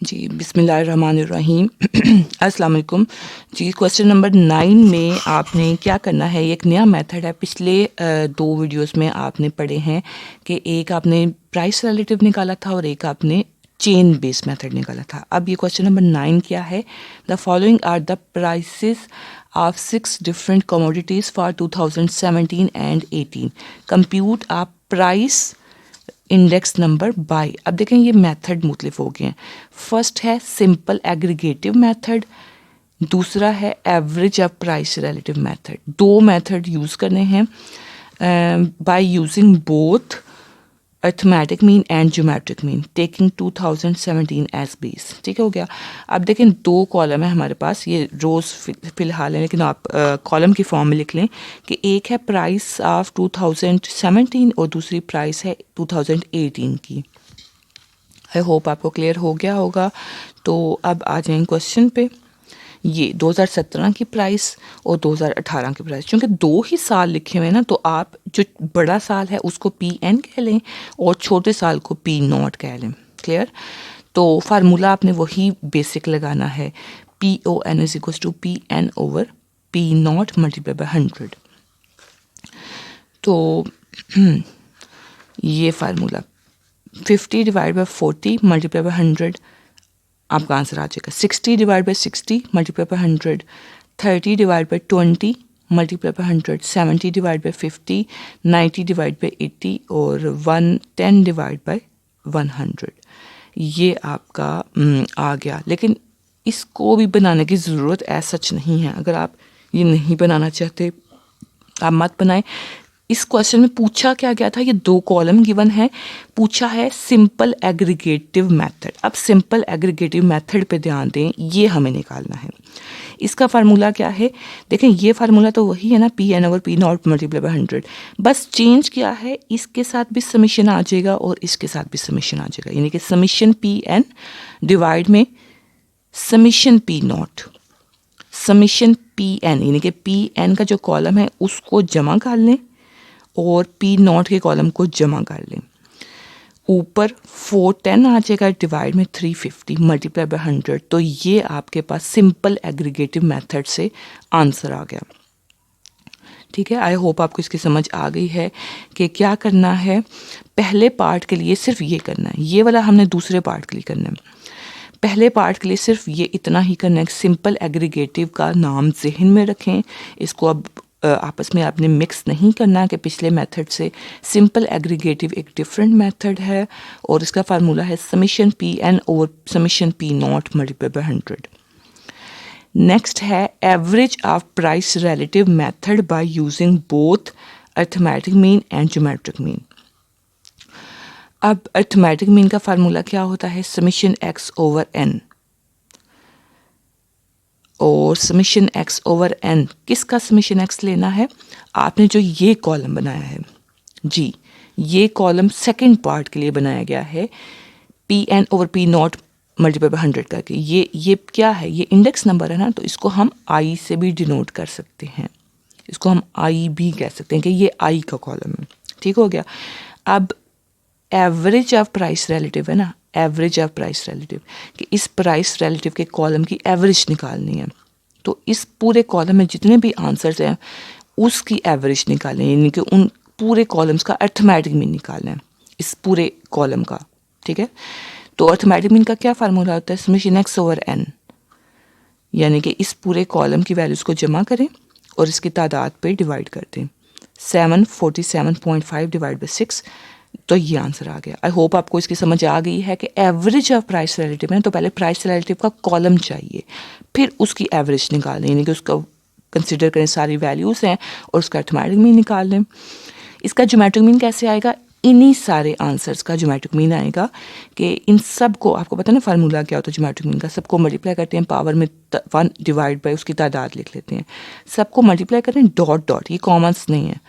जी, बिस्मिल्लाहिर्रहमानिर्रहीम। अस्सलाम वालेकुम। जी, क्वेश्चन नंबर 9 में आपने क्या करना है, ये एक नया मेथड है। पिछले 2 वीडियोस में आपने पढ़े हैं कि एक आपने प्राइस रिलेटिव निकाला था और एक आपने चेन बेस्ड मेथड निकाला था। अब ये क्वेश्चन नंबर 9 क्या है? The following are the prices of 6 different commodities for 2017 and 18। Compute a price index number by. अब देखें ये मेथड मुख्तलिफ हो गए हैं। फर्स्ट है सिंपल एग्रीगेटिव मेथड, दूसरा है average of price relative method. दो मेथड यूज़ करने हैं by using both arithmetic mean and geometric mean taking 2017 as base. ठीक हो गया। अब देखें दो कॉलम है हमारे पास, ये रोज़ फिलहाल है लेकिन आप कॉलम की फॉर्म में लिख लें कि एक है प्राइस ऑफ 2017 और दूसरी प्राइस है 2018 की। आई होप आपको क्लियर हो गया होगा। तो अब आ जाएं क्वेश्चन पे। ये 2017 की प्राइस और 2018 की प्राइस, क्योंकि दो ही साल लिखे हुए हैं ना, तो आप जो बड़ा साल है उसको पी एन कह लें और छोटे साल को पी नॉट कह लें। क्लियर? तो फार्मूला आपने वही बेसिक लगाना है, P O N is equal to P N over P not multiply by 100। तो ये formula 50 divide by 40 multiply by 100, आपका आंसर आ जाएगा 60 divide by 60 multiply by 100, 30 divide by 20 multiply by 100, 70 divide by 50, 90 divide by 80 और 110 divide by 100। ये आपका आ गया। लेकिन इसको भी बनाने की ज़रूरत ऐसा सच नहीं है। अगर आप ये नहीं बनाना चाहते आप मत बनाएं। इस क्वेश्चन में पूछा क्या गया था, ये दो कॉलम गिवन है, पूछा है सिंपल एग्रीगेटिव मेथड। अब सिंपल एग्रीगेटिव मेथड पे ध्यान दें, ये हमें निकालना है। इसका फार्मूला क्या है? देखें ये फार्मूला तो वही है ना, P N over P not multiply by 100। बस चेंज क्या है, इसके साथ भी समीशन आ जाएगा और इसके साथ भी समीशन आ जाएगा, यानी कि समीशन पी एन डिवाइड में summation P naught, summation P N, यानी कि पी एन का जो कॉलम है उसको जमा कर लें और पी नॉट के कॉलम को जमा कर लें। ऊपर 410 आ जाएगा डिवाइड में 350 मल्टीप्लाई बाय 100। तो ये आपके पास सिंपल एग्रीगेटिव मेथड से आंसर आ गया। ठीक है, आई होप आपको इसकी समझ आ गई है कि क्या करना है। पहले पार्ट के लिए सिर्फ ये करना है, ये वाला हमने दूसरे पार्ट के लिए करना है। पहले पार्ट के लिए सिर्फ ये इतना ही करना है, सिंपल एग्रीगेटिव का नाम जहन में रखें। इसको अब आपस में आपने मिक्स नहीं करना कि पिछले मेथड से। सिंपल एग्रीगेटिव एक डिफरेंट मेथड है और इसका फार्मूला है summation P N over summation P not multiply by 100। Next है average of price relative method by using both arithmetic mean and geometric mean. अब अर्थमेटिक मीन का formula क्या होता है? समीशन एक्स ओवर एन, और summation X over N किसका summation X लेना है? आपने जो ये कॉलम बनाया है, जी ये कॉलम सेकंड पार्ट के लिए बनाया गया है, P N over P not multiply by 100 करके। ये क्या है? ये इंडेक्स नंबर है ना, तो इसको हम आई से भी डिनोट कर सकते हैं, इसको हम आई भी कह सकते हैं कि ये आई का कॉलम है। ठीक हो गया। अब एवरेज ऑफ प्राइस रिलेटिव है ना, एवरेज ऑफ प्राइस रिलेटिव, कि इस प्राइस रिलेटिव के कॉलम की एवरेज निकालनी है। तो इस पूरे कॉलम में जितने भी आंसर्स हैं उसकी एवरेज निकालें, यानी कि उन पूरे कॉलम्स का अर्थमेटिक मीन निकालना है इस पूरे कॉलम का। ठीक है, तो अर्थमेटिक मीन का क्या फार्मूला होता है? समीशन एक्स ओवर एन, यानी कि इस पूरे कॉलम की वैल्यूज़ को जमा करें और इसकी तादाद पे डिवाइड कर दें। 747.5 डिवाइड बाई 6, तो ये आंसर आ गया। आई होप आपको इसकी समझ आ गई है कि एवरेज ऑफ प्राइस रिलेटिव है तो पहले प्राइस रिलेटिव का कॉलम चाहिए, फिर उसकी एवरेज निकालें, यानी कि उसका कंसिडर करें सारी वैल्यूज़ हैं और उसका अर्थमेटिक मीन निकाल लें। इसका ज्योमेट्रिक मीन कैसे आएगा? इन्हीं सारे आंसर्स का ज्योमेट्रिक मीन आएगा कि इन सब को, आपको पता है ना फार्मूला क्या होता है ज्योमेट्रिक मीन का, सबको मल्टीप्लाई करते हैं पावर में 1 डिवाइड बाय उसकी तादाद लिख लेते हैं, सबको मल्टीप्लाई करें डॉट डॉट, ये कॉमन्स नहीं है,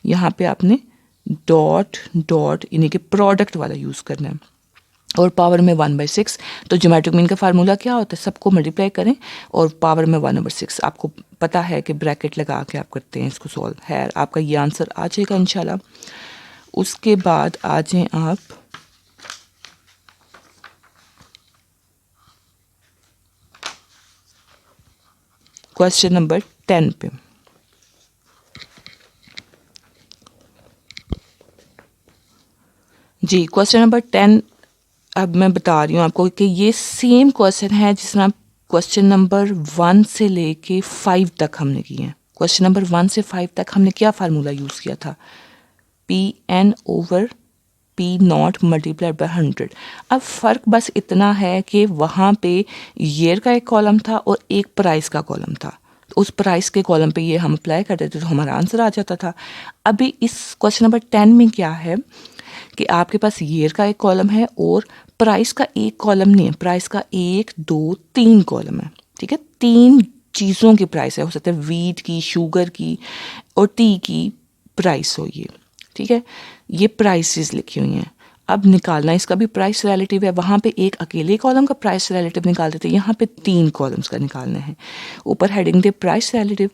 यहाँ पे आपने डॉट डॉट यानी कि प्रोडक्ट वाला यूज़ करना है और पावर में 1/6। तो ज्योमेट्रिक मीन का फार्मूला क्या होता है? सबको मल्टीप्लाई करें और पावर में 1/6। आपको पता है कि ब्रैकेट लगा के आप करते हैं इसको सॉल्व है, आपका ये आंसर आ जाएगा इंशाल्लाह। उसके बाद आ जाएं आप क्वेश्चन नंबर 10 पे। जी, क्वेश्चन नंबर 10 अब मैं बता रही हूँ आपको कि ये सेम क्वेश्चन है जिसमें आप क्वेश्चन नंबर 1 से लेके 5 तक हमने किए हैं। क्वेश्चन नंबर 1 से 5 तक हमने क्या फार्मूला यूज़ किया था? Pn over P0 multiplied by 100। अब फ़र्क बस इतना है कि वहाँ पे ईयर का एक कॉलम था और एक प्राइस का कॉलम था। तो उस प्राइस के कॉलम पे ये हम अप्लाई करते थे तो हमारा आंसर आ जाता था। अभी इस क्वेश्चन नंबर 10 में क्या है कि आपके पास ईयर का एक कॉलम है और प्राइस का एक कॉलम नहीं है, प्राइस का 1 2 3 कॉलम है। ठीक है, 3 चीज़ों की प्राइस है, हो सकता है वीट की, शुगर की और टी की प्राइस हो ये। ठीक है, ये प्राइसेस लिखी हुई हैं। अब निकालना इसका भी प्राइस रिलेटिव है। वहाँ पे एक अकेले कॉलम का प्राइस रिलेटिव निकालते थे, यहाँ पे 3 कॉलम्स का निकालना है। ऊपर हेडिंग दे प्राइस रिलेटिव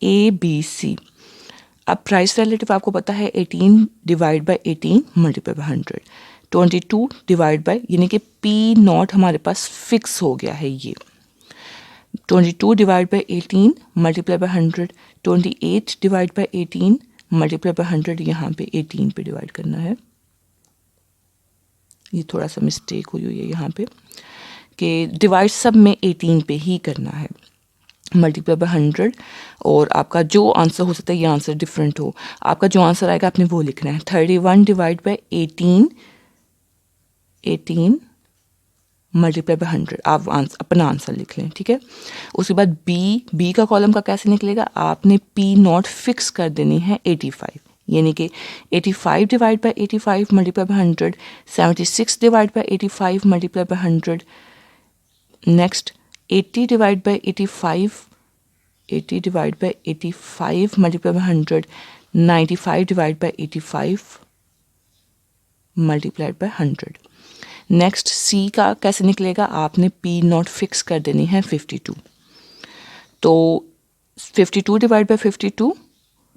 ABC। अब प्राइस रिलेटिव आपको पता है 18 divide by 18 multiply by 100, 22 divide by, यानी कि P0 हमारे पास फिक्स हो गया है ये। 22 divide by 18 multiply by 100, 28 divide by 18 multiply by 100, यहाँ पे 18 पे डिवाइड करना है। ये थोड़ा सा मिस्टेक हुई है यहाँ पे कि डिवाइड सब में 18 पे ही करना है, मल्टीप्लाई बाय 100। और आपका जो आंसर हो सकता है ये आंसर डिफरेंट हो, आपका जो आंसर आएगा आपने वो लिखना है। 31 डिवाइड बाय 18 मल्टीप्लाई बाय 100, आप अपना आंसर लिख लें। ठीक है, उसके बाद बी का कॉलम का कैसे निकलेगा? आपने P0 फिक्स कर देनी है 85, यानी कि 85 divide by 85 multiply by 100, 76 divide by 85 multiply by 100। Next 80 divide by 85, 80 divide by 85 multiply by 100, 95 divide by 85 multiplied by 100। Next C का कैसे निकलेगा? आपने P0 फिक्स कर देनी है 52, तो 52 divide by 52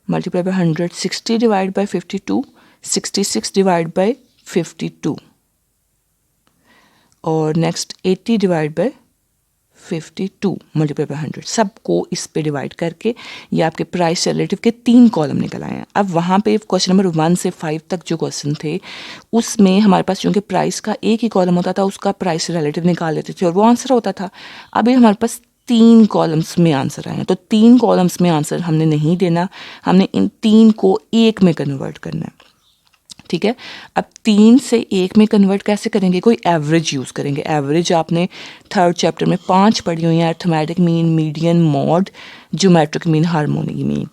multiply by 100, 60 divide bye 52, 66 divide by 52 और next 80 divide bye 52 multiply by 100। सबको इस पे डिवाइड करके ये आपके प्राइस रिलेटिव के 3 कॉलम निकल आए हैं। अब वहाँ पे क्वेश्चन नंबर 1 से 5 तक जो क्वेश्चन थे उसमें हमारे पास क्योंकि प्राइस का एक ही कॉलम होता था, उसका प्राइस रिलेटिव निकाल लेते थे और वो आंसर होता था। अभी हमारे पास 3 कॉलम्स में आंसर आए हैं, तो 3 कॉलम्स में आंसर हमने नहीं देना, हमने इन 3 को 1 में कन्वर्ट करना है। ठीक है, अब 3 से 1 में कन्वर्ट कैसे करेंगे? कोई एवरेज यूज़ करेंगे। एवरेज आपने 3rd चैप्टर में 5 पढ़ी हुई हैं, arithmetic mean, median, mod, geometric mean, harmonic mean.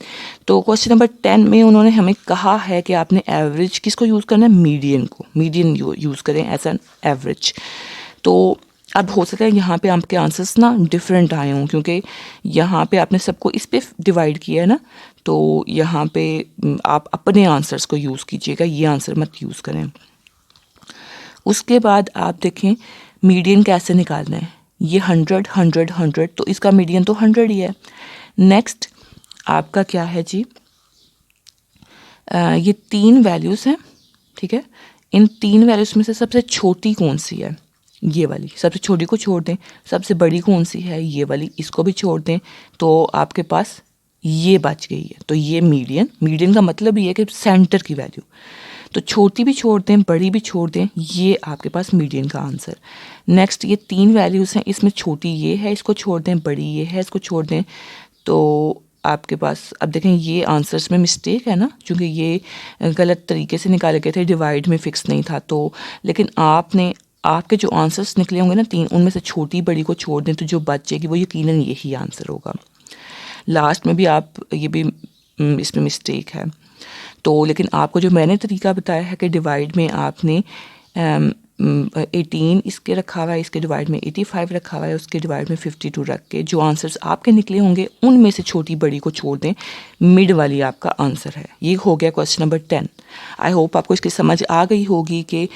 तो क्वेश्चन नंबर 10 में उन्होंने हमें कहा है कि आपने एवरेज किसको यूज़ करना है? मीडियन को, मीडियन यूज़ करें एज एन एवरेज। तो अब हो सकता है यहाँ पे आपके आंसर्स ना डिफरेंट आए हों क्योंकि यहाँ पे आपने सबको इस पे डिवाइड किया है ना, तो यहाँ पे आप अपने आंसर्स को यूज़ कीजिएगा, ये आंसर मत यूज़ करें। उसके बाद आप देखें मीडियन कैसे निकालना है। ये 100 100 100, तो इसका मीडियन तो 100 ही है। नेक्स्ट आपका क्या है जी? ये 3 वैल्यूज़ हैं। ठीक है, इन 3 वैल्यूज़ में से सबसे छोटी कौन सी है? ये वाली, सबसे छोटी को छोड़ दें। सबसे बड़ी कौन सी है? ये वाली, इसको भी छोड़ दें, तो आपके पास ये बच गई है। तो ये मीडियन का मतलब ये है कि सेंटर की वैल्यू। तो छोटी भी छोड़ दें, बड़ी भी छोड़ दें, ये आपके पास मीडियन का आंसर। नेक्स्ट ये 3 वैल्यूज़ हैं, इसमें छोटी ये है, इसको छोड़ दें, बड़ी ये है, इसको छोड़ दें, तो आपके पास अब देखें ये आंसर्स में मिस्टेक है ना, क्योंकि ये गलत तरीके से निकाले गए थे, डिवाइड में फिक्स नहीं था। तो लेकिन आपके जो आंसर्स निकले होंगे ना 3, उनमें से छोटी बड़ी को छोड़ दें तो जो बचेगी वो यकीनन यही आंसर होगा। लास्ट में भी आप ये भी इसमें मिस्टेक है। तो लेकिन आपको जो मैंने तरीका बताया है कि डिवाइड में आपने 18 इसके रखा हुआ है, इसके डिवाइड में 85 रखा हुआ है, उसके डिवाइड में 52 रख के जो आंसर्स आपके निकले होंगे उनमें से छोटी बड़ी को छोड़ दें, मिड वाली आपका आंसर है। ये हो गया क्वेश्चन नंबर 10। आई होप आपको इसकी समझ आ गई होगी कि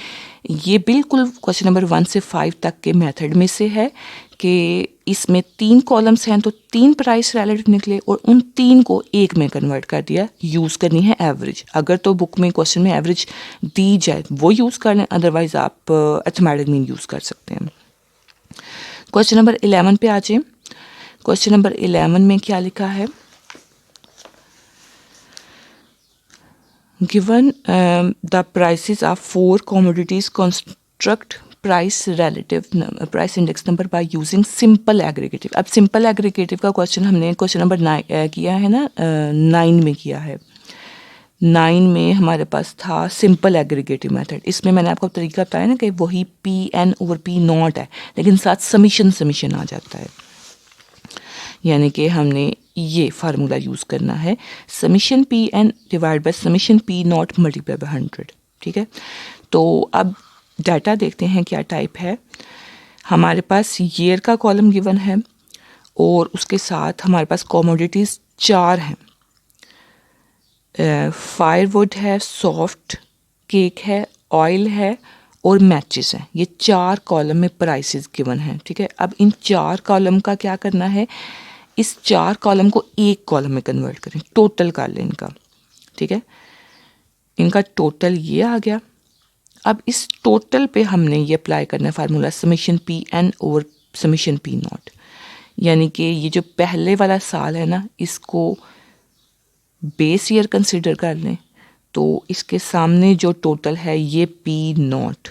ये बिल्कुल क्वेश्चन नंबर 1 से 5 तक के मेथड में से है कि इसमें 3 कॉलम्स हैं तो 3 प्राइस रिलेटिव निकले और उन 3 को 1 में कन्वर्ट कर दिया। यूज़ करनी है एवरेज। अगर तो बुक में क्वेश्चन में एवरेज दी जाए वो यूज़ कर लें, अदरवाइज़ आप अर्थमेटिक मीन यूज़ कर सकते हैं। क्वेश्चन नंबर 11 पे आ जाए। क्वेश्चन नंबर 11 में क्या लिखा है, given the prices of 4 commodities construct price price index number by using simple aggregative. अब सिंपल एग्रीगेटिव का क्वेश्चन हमने क्वेश्चन नंबर 9 किया है ना, 9 में किया है। 9 में हमारे पास था सिंपल एग्रीगेटिव मेथड। इसमें मैंने आपको तरीका बताया ना कि वही P(n/P0) है, लेकिन साथ समीशन आ जाता है। यानी कि हमने ये फार्मूला यूज़ करना है, summation P(n) divide by summation P0 multiply by 100। ठीक है, तो अब डाटा देखते हैं क्या टाइप है। हमारे पास ईयर का कॉलम गिवन है और उसके साथ हमारे पास कमोडिटीज़ 4 हैं। फायरवुड है, सॉफ्ट केक है, ऑयल है और मैचेस हैं। ये 4 कॉलम में प्राइसेस गिवन हैं। ठीक है, अब इन 4 कॉलम का क्या करना है, इस 4 कॉलम को एक कॉलम में कन्वर्ट करें, टोटल कर लें इनका। ठीक है, इनका टोटल ये आ गया। अब इस टोटल पे हमने ये अप्लाई करना है फार्मूला समीशन P(n) और समीशन P0। यानी कि ये जो पहले वाला साल है ना, इसको बेस ईयर कंसिडर कर लें, तो इसके सामने जो टोटल है ये P0,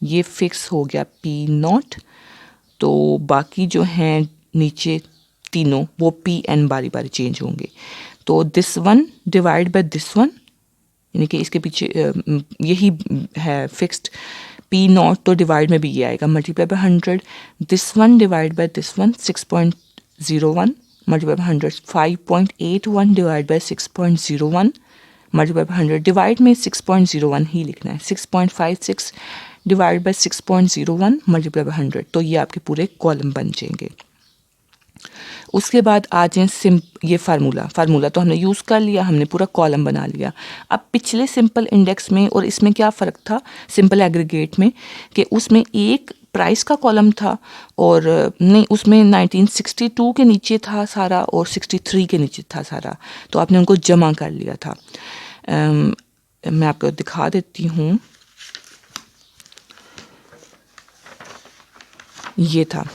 ये फिक्स हो गया P0। तो बाकी जो हैं नीचे तीनों वो P(n) बारी बारी चेंज होंगे। तो this one divide by this one, यानी कि इसके पीछे यही है फिक्स्ड। P0 तो डिवाइड में भी ये आएगा multiply by 100। This one divide by this one 6.01 multiply by 100, 5.81 divide by 6.01 multiply by 100। Divide में 6.01 ही लिखना है। 6.56 डिवाइड बाय 6.01 मल्टीप्लाई बाय 100। तो ये आपके पूरे कॉलम बन जाएंगे। उसके बाद आ जाए ये फार्मूला तो हमने यूज़ कर लिया, हमने पूरा कॉलम बना लिया। अब पिछले सिंपल इंडेक्स में और इसमें क्या फ़र्क था सिंपल एग्रीगेट में, कि उसमें एक प्राइस का कॉलम था और नहीं, उसमें 1962 के नीचे था सारा और 63 के नीचे था सारा, तो आपने उनको जमा कर लिया था। मैं आपको दिखा देती हूँ। ये था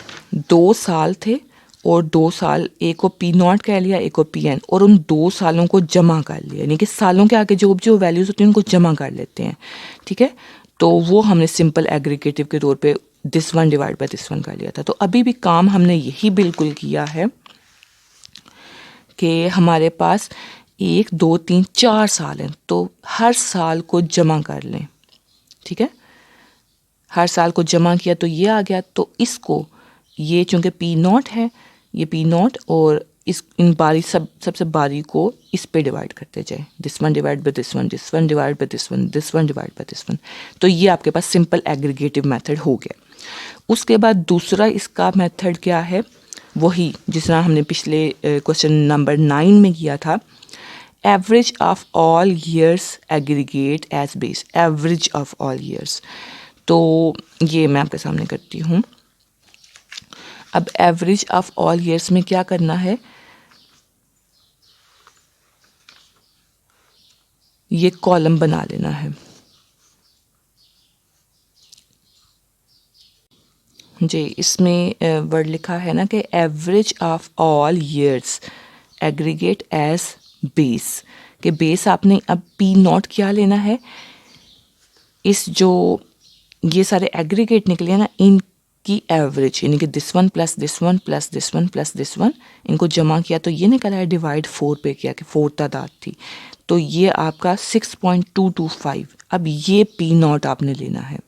2 साल थे और 2 साल, एक को P0 कह लिया, एक को P(n), और उन 2 सालों को जमा कर लिया। यानी कि सालों के आगे जो वैल्यूज़ होती हैं उनको जमा कर लेते हैं। ठीक है, तो वो हमने सिंपल एग्रीगेटिव के तौर पे this one divide by this one कर लिया था। तो अभी भी काम हमने यही बिल्कुल किया है कि हमारे पास 1, 2, 3, 4 साल हैं, तो हर साल को जमा कर लें। ठीक है, हर साल को जमा किया तो ये आ गया। तो इसको ये चूँकि P0 है, ये P0 और इन सबसे बारी को इस पे डिवाइड करते जाए। This one divide by this one, this one divide by this one, this one divide by this one. तो ये आपके पास सिंपल एग्रीगेटिव मेथड हो गया। उसके बाद दूसरा इसका मेथड क्या है, वही जिस तरह हमने पिछले क्वेश्चन नंबर 9 में किया था, average of all years aggregate as base. Average of all years, तो ये मैं आपके सामने करती हूँ। अब एवरेज ऑफ ऑल ईयर्स में क्या करना है, ये कॉलम बना लेना है। जी, इसमें वर्ड लिखा है ना कि average of all years aggregate as base, कि बेस आपने अब P0 क्या लेना है, इस जो ये सारे एग्रीगेट निकले ना इनकी एवरेज, यानी कि this one plus this one plus this one plus this one, इनको जमा किया तो ये निकला है, डिवाइड 4 पे किया कि 4 तादाद थी, तो ये आपका 6.225। अब ये P0 आपने लेना है।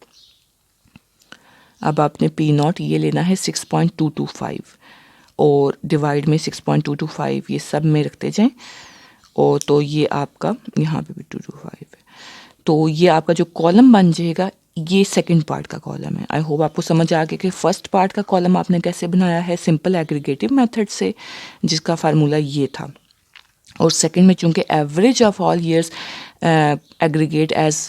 अब आपने P0 ये लेना है 6.225 और डिवाइड में 6.225 ये सब में रखते जाएं, और तो ये आपका यहाँ पे भी 225 है। तो ये आपका जो कॉलम बन जाएगा ये सेकंड पार्ट का कॉलम है। आई होप आपको समझ आ गया कि फर्स्ट पार्ट का कॉलम आपने कैसे बनाया है सिंपल एग्रीगेटिव मेथड से, जिसका फार्मूला ये था। और सेकंड में चूंकि average of all years aggregate as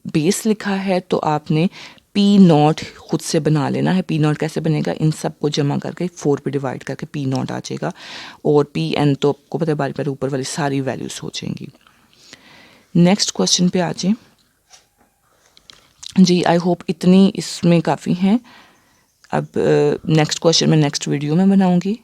base लिखा है, तो आपने P0 खुद से बना लेना है। P0 कैसे बनेगा, इन सब को जमा करके 4 पे डिवाइड करके P0 आ जाएगा, और P(n) तो आपको पता है बारी बारी ऊपर वाली सारी वैल्यूज हो जाएंगी। नेक्स्ट क्वेश्चन पे आ जाए जी। आई होप इतनी इसमें काफ़ी हैं। अब नेक्स्ट क्वेश्चन मैं नेक्स्ट वीडियो में बनाऊंगी।